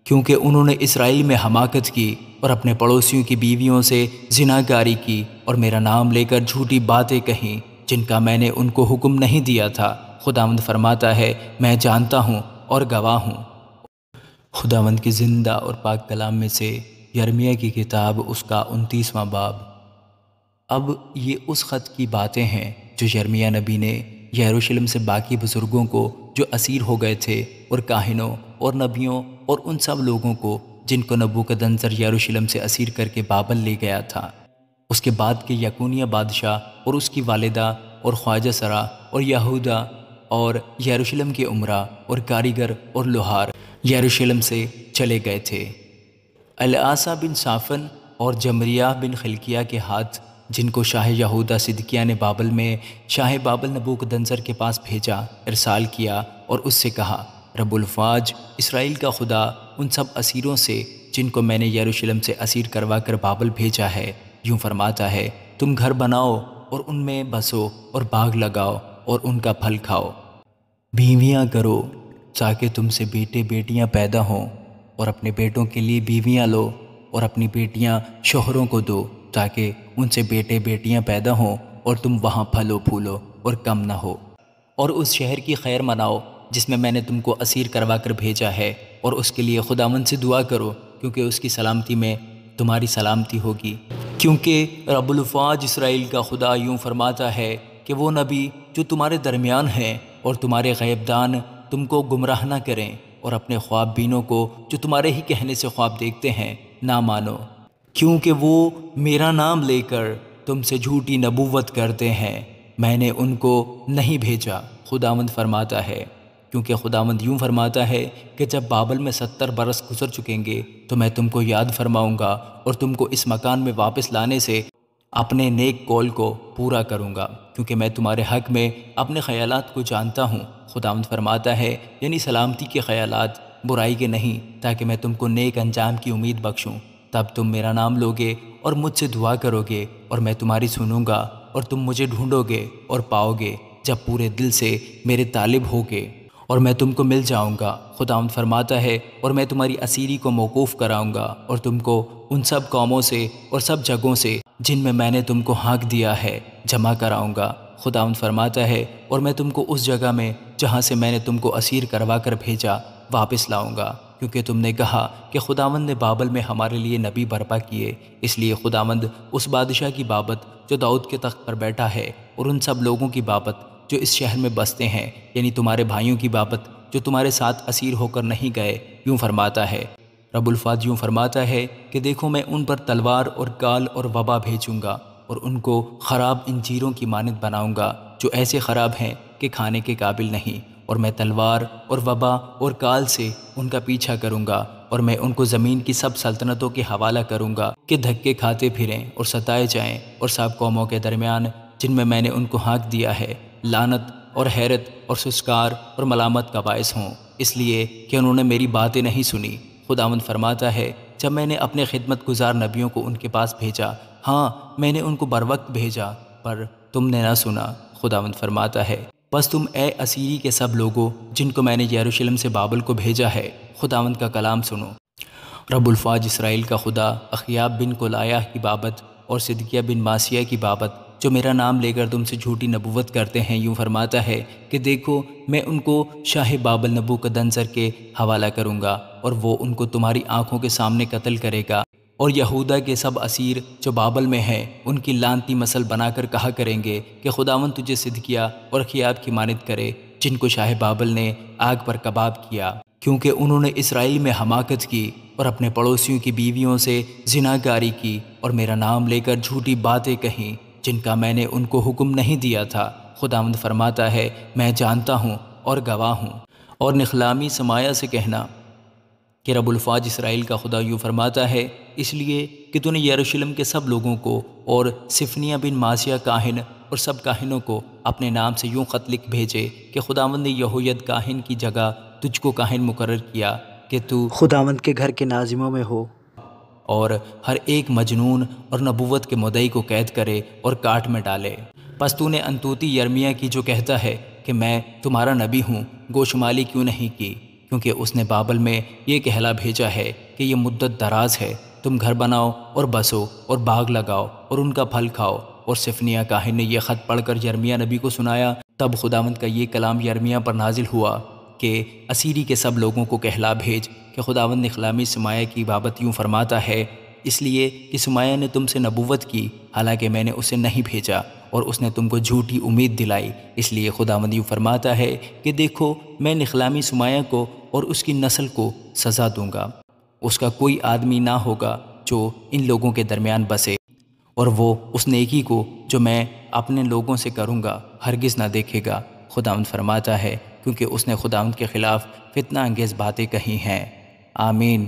کیونکہ انہوں نے اسرائیل میں حماقت کی اور اپنے پڑوسیوں کی بیویوں سے زناکاری کی اور میرا نام لے کر جھوٹی باتیں کہیں جن کا میں نے ان کو حکم نہیں دیا تھا۔ خداوند فرماتا ہے میں جانتا ہوں اور گواہ ہوں۔ خداوند کی زندہ اور پاک کلام میں سے یرمیہ کی کتاب اس کا 29واں باب۔ اب یہ اس خط کی باتیں ہیں جو یرمیہ نبی نے یروشلم سے باقی بزرگوں کو جو اسیر ہو گئے تھے اور کاہنوں اور نبیوں اور ان سب لوگوں کو جن کو نبوکدنضر یروشلم سے اسیر کر کے بابل لے گیا تھا، اس کے بعد کے یکونیہ بادشاہ اور اس کی والدہ اور خواجہ سرا اور یہودا اور یروشلم کے عمرا اور کاریگر اور لوہار یروشلم سے چلے گئے تھے۔ العاصہ بن صافن اور جمریہ بن خلقیہ کے ہاتھ، جن کو شاہ یہودا صدقیہ نے بابل میں شاہ بابل نبوکدنضر کے پاس بھیجا، ارسال کیا اور اس سے کہا، رب الفاج اسرائیل کا خدا ان سب اسیروں سے جن کو میں نے یروشلم سے اسیر کروا کر بابل بھیجا ہے یوں فرماتا ہے، تم گھر بناؤ اور ان میں بسو اور باغ لگاؤ اور ان کا پھل کھاؤ، بیویاں کرو تاکہ تم سے بیٹے بیٹیاں پیدا ہوں، اور اپنے بیٹوں کے لیے بیویاں لو اور اپنی بیٹیاں شوہروں کو دو تاکہ ان سے بیٹے بیٹیاں پیدا ہوں اور تم وہاں پھلو پھولو اور کم نہ ہو، اور اس شہر کی خیر مناؤ جس میں نے تم کو اسیر کروا کر بھیجا ہے، اور اس کے لیے خداوند سے دعا کرو کیونکہ اس کی سلامتی میں تمہاری سلامتی ہوگی، کیونکہ رب الفاج اسرائیل کا خدا یوں فرماتا ہے کہ وہ نبی جو تمہارے درمیان ہیں اور تمہارے غیب دان تم کو گمراہ نہ کریں، اور اپنے خواب بینوں کو جو تمہارے ہی کہنے سے خواب دیکھتے ہیں نہ مانو، کیونکہ وہ میرا نام لے کر تم سے جھوٹی نبوت کرتے ہیں، میں نے ان کو نہیں بھیجا، خداوند فرماتا ہے۔ کیونکہ خداوند یوں فرماتا ہے کہ جب بابل میں 70 برس گزر چکیں گے تو میں تم کو یاد فرماؤں گا اور تم کو اس مکان میں واپس لانے سے اپنے نیک قول کو پورا کروں گا، کیونکہ میں تمہارے حق میں اپنے خیالات کو جانتا ہوں، خداوند فرماتا ہے، یعنی سلامتی کے خیالات، برائی کے نہیں، تاکہ میں تم کو نیک انجام کی امید بخشوں۔ تب تم میرا نام لوگے اور مجھ سے دعا کرو گے اور میں تمہاری سنوں گا، اور تم مجھے ڈھونڈو گے اور پاؤ گے جب پورے دل سے میرے طالب ہوگے، اور میں تم کو مل جاؤں گا، خداوند فرماتا ہے، اور میں تمہاری اسیری کو موقوف کراؤں گا اور تم کو ان سب قوموں سے اور سب جگہوں سے جن میں نے تم کو ہانک دیا ہے جمع کراؤں گا، خداوند فرماتا ہے، اور میں تم کو اس جگہ میں جہاں سے میں نے تم کو اسیر کروا کر بھیجا واپس لاؤں گا، کیونکہ تم نے کہا کہ خداوند نے بابل میں ہمارے لیے نبی برپا کیے، اس لیے خداوند اس بادشاہ کی بابت جو داؤد کے تخت پر بیٹھا ہے اور ان سب لوگوں کی بابت جو اس شہر میں بستے ہیں، یعنی تمہارے بھائیوں کی بابت جو تمہارے ساتھ اسیر ہو کر نہیں گئے، یوں فرماتا ہے، رب الفاظ یوں فرماتا ہے کہ دیکھو میں ان پر تلوار اور کال اور وبا بھیجوں گا، اور ان کو خراب انجیروں کی مانند بناؤں گا جو ایسے خراب ہیں کہ کھانے کے قابل نہیں، اور میں تلوار اور وبا اور کال سے ان کا پیچھا کروں گا، اور میں ان کو زمین کی سب سلطنتوں کے حوالہ کروں گا کہ دھکے کھاتے پھریں اور ستائے جائیں، اور سب قوموں کے درمیان جن میں نے ان کو ہانک دیا ہے لعنت اور حیرت اور سسکار اور ملامت کا باعث ہوں، اس لیے کہ انہوں نے میری باتیں نہیں سنی، خداوند فرماتا ہے۔ جب میں نے اپنے خدمت گزار نبیوں کو ان کے پاس بھیجا، ہاں میں نے ان کو بروقت بھیجا، پر تم نے نہ سنا، خداوند فرماتا ہے۔ بس تم اے اسیری کے سب لوگوں جن کو میں نے یروشلم سے بابل کو بھیجا ہے، خداوند کا کلام سنو۔ رب الفاج اسرائیل کا خدا اخیاب بن کولایہ کی بابت اور صدقیہ بن ماسیہ کی بابت جو میرا نام لے کر تم سے جھوٹی نبوت کرتے ہیں یوں فرماتا ہے کہ دیکھو میں ان کو شاہ بابل نبوکدنضر کے حوالہ کروں گا، اور وہ ان کو تمہاری آنکھوں کے سامنے قتل کرے گا، اور یہودا کے سب اسیر جو بابل میں ہیں ان کی لعنتی مثل بنا کر کہا کریں گے کہ خداوند تجھے صدقیہ اور اخیاب کی مانند کرے جن کو شاہ بابل نے آگ پر کباب کیا، کیونکہ انہوں نے اسرائیل میں حماقت کی اور اپنے پڑوسیوں کی بیویوں سے زناکاری کی اور میرا نام لے کر جھوٹی باتیں کہیں جن کا میں نے ان کو حکم نہیں دیا تھا، خداوند فرماتا ہے میں جانتا ہوں اور گواہ ہوں۔ اور نخلامی سمایہ سے کہنا کہ رب الفاج اسرائیل کا خدا یوں فرماتا ہے، اس لیے کہ تو نے یروشلم کے سب لوگوں کو اور صفنیہ بن ماسیہ کاہن اور سب کاہنوں کو اپنے نام سے یوں خط لکھ بھیجے کہ خداوند نے یہوید کاہن کی جگہ تجھ کو کاہن مقرر کیا کہ تو خداوند کے گھر کے ناظموں میں ہو، اور ہر ایک مجنون اور نبوت کے مدعی کو قید کرے اور کاٹ میں ڈالے۔ پس تو نے انتوتی یرمیہ کی جو کہتا ہے کہ میں تمہارا نبی ہوں گوشمالی کیوں نہیں کی؟ کیونکہ اس نے بابل میں یہ کہلا بھیجا ہے کہ یہ مدت دراز ہے، تم گھر بناؤ اور بسو اور باغ لگاؤ اور ان کا پھل کھاؤ۔ اور صفنیہ کاہن نے یہ خط پڑھ کر یرمیہ نبی کو سنایا۔ تب خداوند کا یہ کلام یرمیہ پر نازل ہوا کہ اسیری کے سب لوگوں کو کہلا بھیج کہ خداوند اخلامی سمایہ کی بابت یوں فرماتا ہے، اس لیے کہ سمایہ نے تم سے نبوت کی حالانکہ میں نے اسے نہیں بھیجا، اور اس نے تم کو جھوٹی امید دلائی۔ اس لیے خداوند یوں فرماتا ہے کہ دیکھو، میں نخلامی سمایہ کو اور اس کی نسل کو سزا دوں گا۔ اس کا کوئی آدمی نہ ہوگا جو ان لوگوں کے درمیان بسے، اور وہ اس نیکی کو جو میں اپنے لوگوں سے کروں گا ہرگز نہ دیکھے گا، خداوند فرماتا ہے، کیونکہ اس نے خداوند کے خلاف فتنہ انگیز باتیں کہی ہیں۔ آمین۔